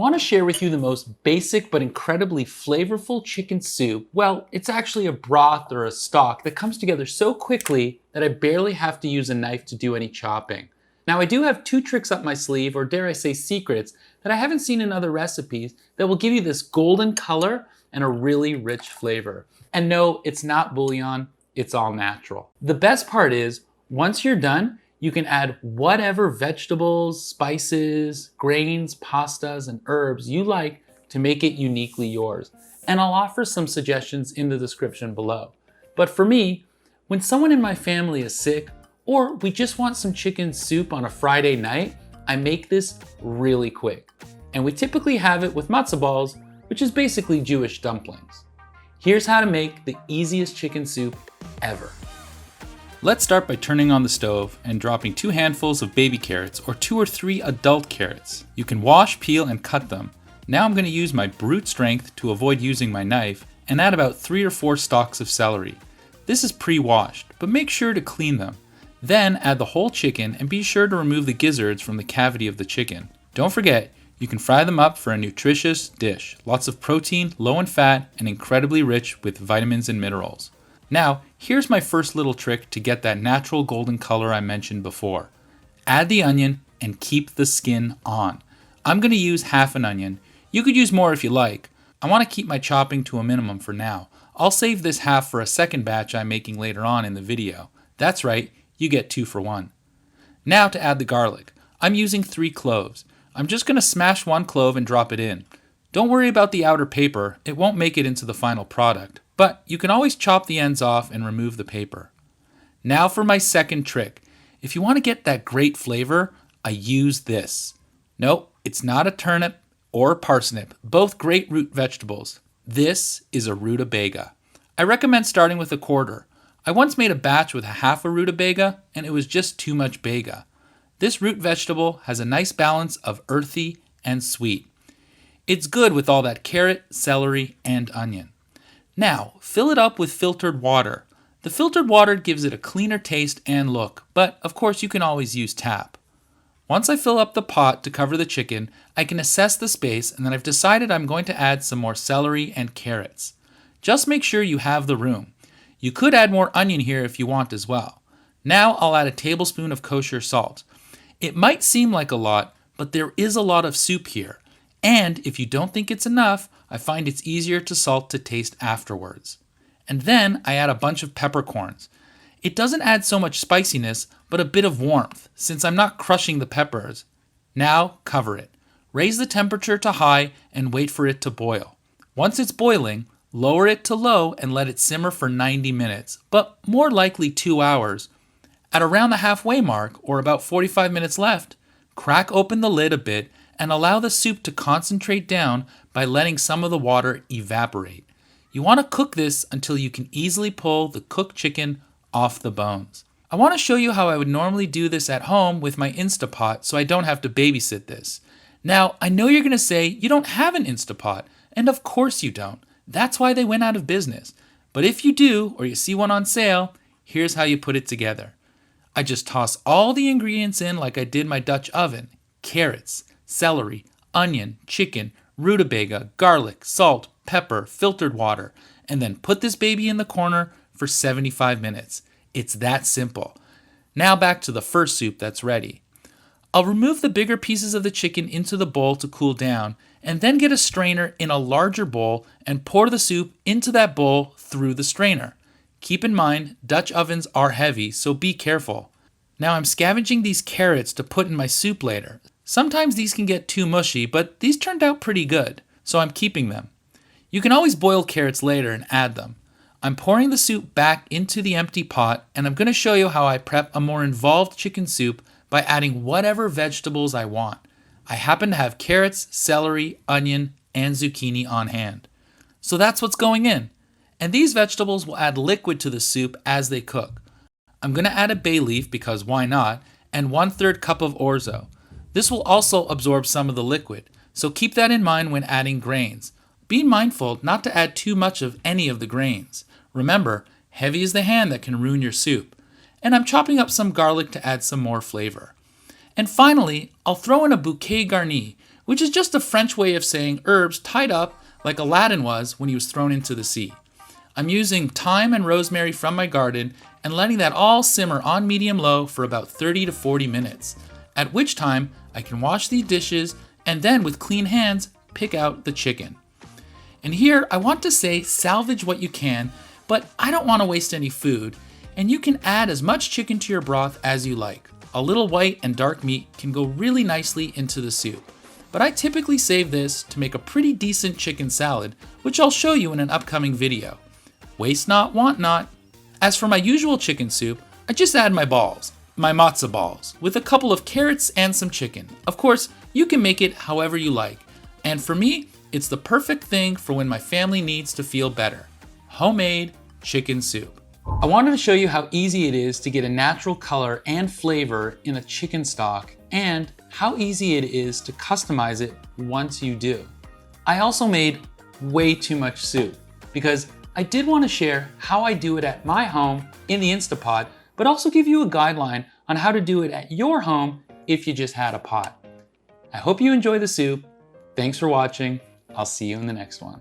want to share with you the most basic but incredibly flavorful chicken soup. Well, it's actually a broth or a stock that comes together so quickly that I barely have to use a knife to do any chopping. Now, I do have 2 tricks up my sleeve, or dare I say secrets, that I haven't seen in other recipes that will give you this golden color and a really rich flavor. And no, it's not bouillon, it's all natural. The best part is, once you're done, you can add whatever vegetables, spices, grains, pastas, and herbs you like to make it uniquely yours. And I'll offer some suggestions in the description below. But for me, when someone in my family is sick, or we just want some chicken soup on a Friday night, I make this really quick. And we typically have it with matzo balls, which is basically Jewish dumplings. Here's how to make the easiest chicken soup ever. Let's start by turning on the stove and dropping 2 handfuls of baby carrots or 2 or 3 adult carrots. You can wash, peel, and cut them. Now I'm going to use my brute strength to avoid using my knife and add about 3 or 4 stalks of celery. This is pre-washed, but make sure to clean them. Then add the whole chicken and be sure to remove the gizzards from the cavity of the chicken. Don't forget, you can fry them up for a nutritious dish. Lots of protein, low in fat, and incredibly rich with vitamins and minerals. Now, here's my first little trick to get that natural golden color I mentioned before. Add the onion and keep the skin on. I'm going to use half an onion. You could use more if you like. I want to keep my chopping to a minimum for now. I'll save this half for a second batch I'm making later on in the video. That's right, you get 2 for 1. Now to add the garlic. I'm using 3 cloves. I'm just going to smash 1 clove and drop it in. Don't worry about the outer paper, it won't make it into the final product. But you can always chop the ends off and remove the paper. Now for my second trick. If you want to get that great flavor, I use this. Nope, it's not a turnip or a parsnip, both great root vegetables. This is a rutabaga. I recommend starting with a quarter. I once made a batch with half a rutabaga and it was just too much baga. This root vegetable has a nice balance of earthy and sweet. It's good with all that carrot, celery, and onion. Now, fill it up with filtered water. The filtered water gives it a cleaner taste and look, but of course you can always use tap. Once I fill up the pot to cover the chicken, I can assess the space and then I've decided I'm going to add some more celery and carrots. Just make sure you have the room. You could add more onion here if you want as well. Now I'll add a tablespoon of kosher salt. It might seem like a lot, but there is a lot of soup here. And if you don't think it's enough, I find it's easier to salt to taste afterwards. And then I add a bunch of peppercorns. It doesn't add so much spiciness, but a bit of warmth, since I'm not crushing the peppers. Now cover it. Raise the temperature to high and wait for it to boil. Once it's boiling, lower it to low and let it simmer for 90 minutes, but more likely 2 hours. At around the halfway mark, or about 45 minutes left, crack open the lid a bit and allow the soup to concentrate down by letting some of the water evaporate. You want to cook this until you can easily pull the cooked chicken off the bones. I want to show you how I would normally do this at home with my Instapot so I don't have to babysit this. Now, I know you're going to say you don't have an Instapot, and of course you don't. That's why they went out of business. But if you do, or you see one on sale, here's how you put it together. I just toss all the ingredients in like I did my Dutch oven. Carrots, celery, onion, chicken, rutabaga, garlic, salt, pepper, filtered water, and then put this baby in the corner for 75 minutes. It's that simple. Now back to the first soup that's ready. I'll remove the bigger pieces of the chicken into the bowl to cool down, and then get a strainer in a larger bowl and pour the soup into that bowl through the strainer. Keep in mind, Dutch ovens are heavy, so be careful. Now I'm scavenging these carrots to put in my soup later. Sometimes these can get too mushy, but these turned out pretty good, so I'm keeping them. You can always boil carrots later and add them. I'm pouring the soup back into the empty pot, and I'm going to show you how I prep a more involved chicken soup by adding whatever vegetables I want. I happen to have carrots, celery, onion, and zucchini on hand. So that's what's going in. And these vegetables will add liquid to the soup as they cook. I'm going to add a bay leaf because why not, and 1/3 cup of orzo. This will also absorb some of the liquid, so keep that in mind when adding grains. Be mindful not to add too much of any of the grains. Remember, heavy is the hand that can ruin your soup. And I'm chopping up some garlic to add some more flavor. And finally, I'll throw in a bouquet garni, which is just a French way of saying herbs tied up like Aladdin was when he was thrown into the sea. I'm using thyme and rosemary from my garden and letting that all simmer on medium-low for about 30 to 40 minutes, at which time I can wash these dishes and then with clean hands pick out the chicken. And here I want to say salvage what you can, but I don't want to waste any food, and you can add as much chicken to your broth as you like. A little white and dark meat can go really nicely into the soup, but I typically save this to make a pretty decent chicken salad, which I'll show you in an upcoming video. Waste not, want not. As for my usual chicken soup, I just add my balls, my matzo balls, with a couple of carrots and some chicken. Of course, you can make it however you like, and for me, it's the perfect thing for when my family needs to feel better. Homemade chicken soup. I wanted to show you how easy it is to get a natural color and flavor in a chicken stock, and how easy it is to customize it once you do. I also made way too much soup because I did want to share how I do it at my home in the Instapot, but also give you a guideline on how to do it at your home if you just had a pot. I hope you enjoy the soup. Thanks for watching. I'll see you in the next one.